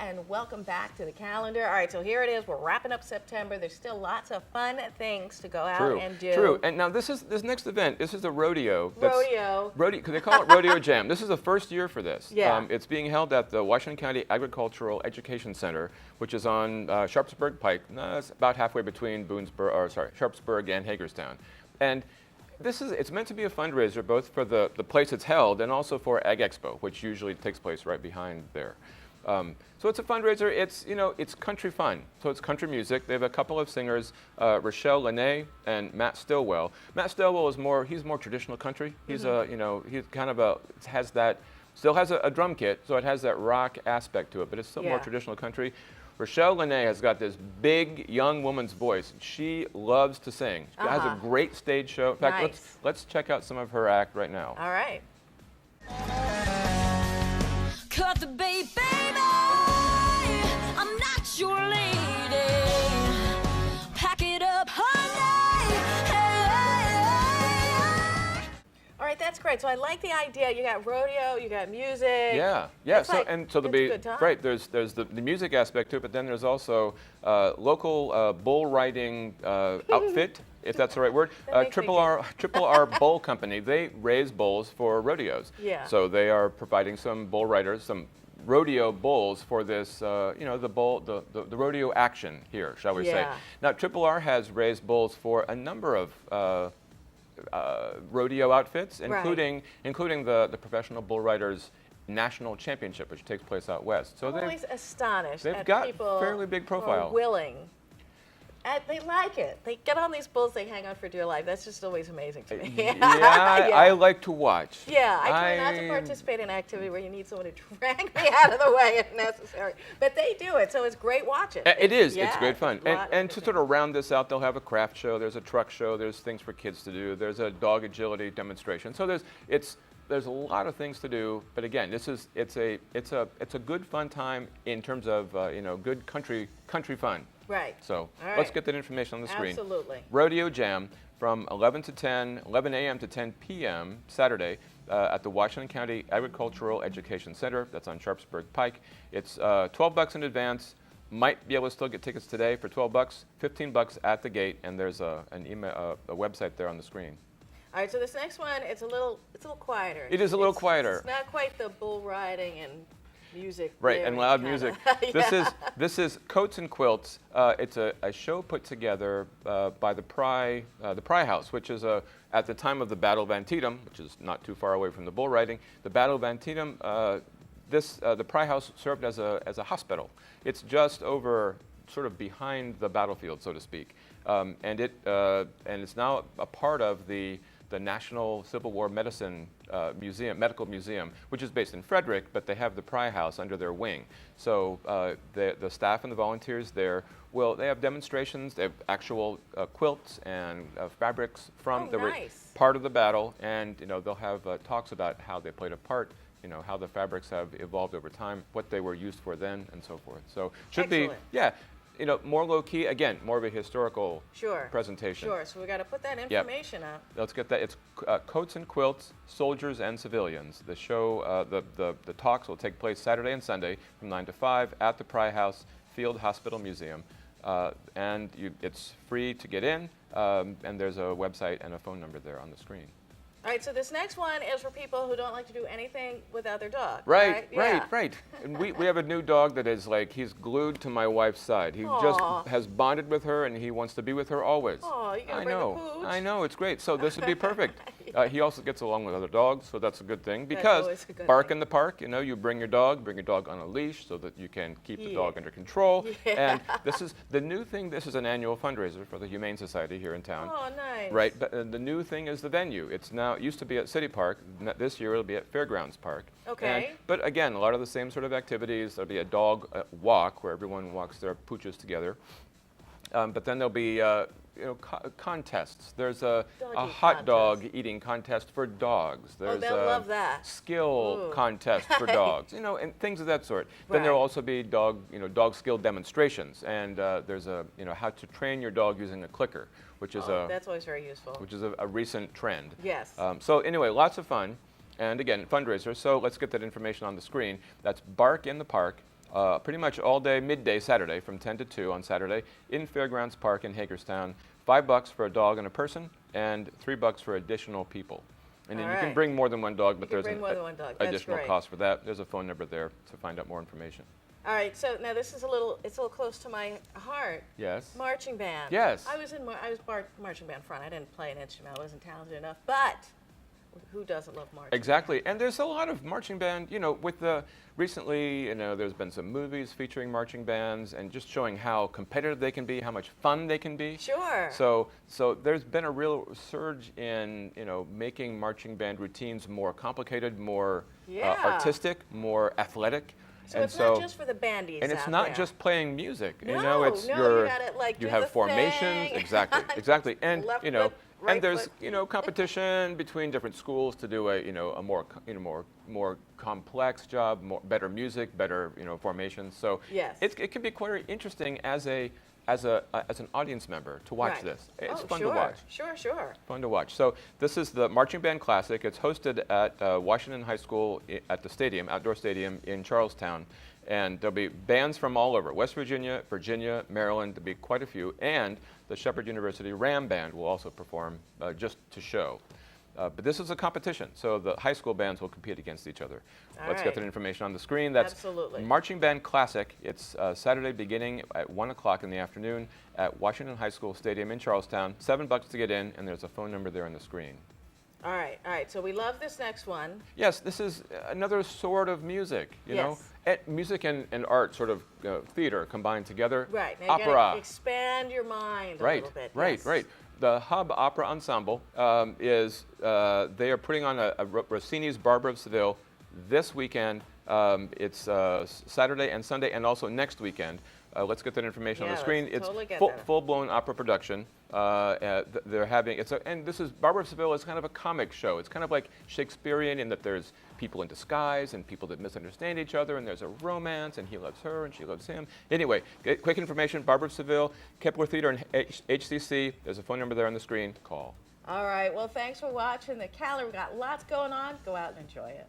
and welcome back to the calendar. All right, so here it is. We're wrapping up September. There's still lots of fun things to go out and do. True. And now this next event. This is the rodeo. Rodeo. Because they call it Rodeo Jam. This is the first year for this. Yeah. It's being held at the Washington County Agricultural Education Center, which is on Sharpsburg Pike. It's about halfway between Sharpsburg and Hagerstown. And it's meant to be a fundraiser both for the place it's held and also for Ag Expo, which usually takes place right behind there. So it's a fundraiser. It's country fun. So it's country music. They have a couple of singers, Rochelle Lene and Matt Stillwell. Matt Stillwell he's more traditional country. He's he's kind of still has a drum kit, so it has that rock aspect to it, but it's still more traditional country. Rochelle Lene has got this big young woman's voice. She loves to sing. She has a great stage show. In fact, let's check out some of her act right now. All right. Cut the bait, baby. I'm not your lady. Pack it up, honey. Hey. All right, that's great. So I like the idea. You got rodeo, you got music. Yeah. So there'll be right. There's the music aspect to it, but then there's also local bull riding outfit, if that's the right word. Triple R Bull Company. They raise bulls for rodeos. Yeah. So they are providing some bull riders, some rodeo bulls for this, the rodeo action here, shall we say. Now, Triple R has raised bulls for a number of rodeo outfits, including the Professional Bull Riders National Championship, which takes place out west. So I'm always astonished they've at got people fairly big profile. who are willing. And they like it. They get on these bulls, they hang on for dear life. That's just always amazing to me. I like to watch. Yeah, I try not to participate in an activity where you need someone to drag me out of the way if necessary. But they do it, so it's great watching. It is. It's great fun. And to sort of round this out, they'll have a craft show. There's a truck show. There's things for kids to do. There's a dog agility demonstration. So there's a lot of things to do. But again, it's a good fun time in terms of good country fun. Right. So let's get that information on the screen. Absolutely. Rodeo Jam from 11 a.m. to 10 p.m. Saturday at the Washington County Agricultural Education Center. That's on Sharpsburg Pike. It's $12 in advance. Might be able to still get tickets today for $12, $15 at the gate, and there's a website there on the screen. All right, so this next one, it's a little quieter. It is a little quieter. It's not quite the bull riding and music. Right, and loud music. This is Coats and Quilts. It's a show put together by the Pry House, which is at the time of the Battle of Antietam, which is not too far away from the bull riding. The Battle of Antietam, the Pry House served as a hospital. It's just over, sort of behind the battlefield, so to speak, and it's now a part of the National Civil War Medicine Medical Museum, which is based in Frederick, but they have the Pry House under their wing. So the staff and the volunteers there they have demonstrations. They have actual quilts and fabrics from part of the battle, and they'll have talks about how they played a part. How the fabrics have evolved over time, what they were used for then, and so forth. So should be more low key, again, more of a historical presentation. Sure, so we got to put that information up. Let's get that. It's Coats and Quilts, Soldiers and Civilians. The show, the talks will take place Saturday and Sunday from 9 to 5 at the Pry House Field Hospital Museum. And it's free to get in, and there's a website and a phone number there on the screen. All right, so this next one is for people who don't like to do anything without their dog. Right. And we have a new dog that is he's glued to my wife's side. He just has bonded with her, and he wants to be with her always. Oh, you gotta bring the pooch. I know, it's great. So this would be perfect. He also gets along with other dogs, so that's a good thing. Because bark in the park, you bring your dog on a leash so that you can keep the dog under control. And this is the new thing. This is an annual fundraiser for the Humane Society here in town. Oh, nice. Right, but the new thing is the venue. It used to be at City Park. This year it'll be at Fairgrounds Park. Okay. But again, a lot of the same sort of activities. There'll be a dog walk where everyone walks their pooches together. But then there'll be contests. There's a hot dog eating contest for dogs. There's they'll love that. Skill contest for dogs. And things of that sort. Then there'll also be dog skill demonstrations, and there's how to train your dog using a clicker, which is that's always very useful. Which is a recent trend. Yes. So anyway, lots of fun, and again, fundraiser. So let's get that information on the screen. That's Bark in the Park. pretty much all day, midday Saturday, from 10 to 2 on Saturday in Fairgrounds Park in Hagerstown. $5 for a dog and a person, and $3 for additional people. And then you can bring more than one dog, but there's an additional cost for that. There's a phone number there to find out more information. All right, so now this is it's a little close to my heart. Yes. Marching band. Yes. I was marching band front. I didn't play an instrument. I wasn't talented enough, but who doesn't love marching? Exactly, and there's a lot of marching band, with recently, there's been some movies featuring marching bands and just showing how competitive they can be, how much fun they can be. Sure. So there's been a real surge in, making marching band routines more complicated, more artistic, more athletic. So it's not just for the bandies. And it's not just playing music. No, it's you gotta, you have formations, thing. exactly. And Left foot, right and there's foot. competition between different schools to do a more complex job, better music, better formations. So yes. it can be quite interesting as an audience member to watch this. It's fun to watch. Sure. Fun to watch. So this is the Marching Band Classic. It's hosted at Washington High School at the stadium, outdoor stadium in Charlestown. And there'll be bands from all over, West Virginia, Maryland, there'll be quite a few. And the Shepherd University Ram Band will also perform just to show. But this is a competition, so the high school bands will compete against each other. Let's get that information on the screen. That's absolutely. Marching Band Classic. It's Saturday beginning at 1 o'clock in the afternoon at Washington High School Stadium in Charlestown. $7 to get in, and there's a phone number there on the screen. All right. So we love this next one. Yes, this is another sort of music, you know. Music and art, sort of theater combined together. Right. Now Opera. You gotta expand your mind a little bit. Right. The Hub Opera Ensemble they are putting on a Rossini's Barber of Seville this weekend. It's Saturday and Sunday, and also next weekend. Let's get that information on the screen. It's full-blown opera production. They're having and this is Barber of Seville is kind of a comic show. It's kind of like Shakespearean in that there's people in disguise and people that misunderstand each other, and there's a romance, and he loves her and she loves him. Anyway, quick information: Barber of Seville, Kepler Theater, and HCC. There's a phone number there on the screen. Call. All right. Well, thanks for watching the calendar. We've got lots going on. Go out and enjoy it.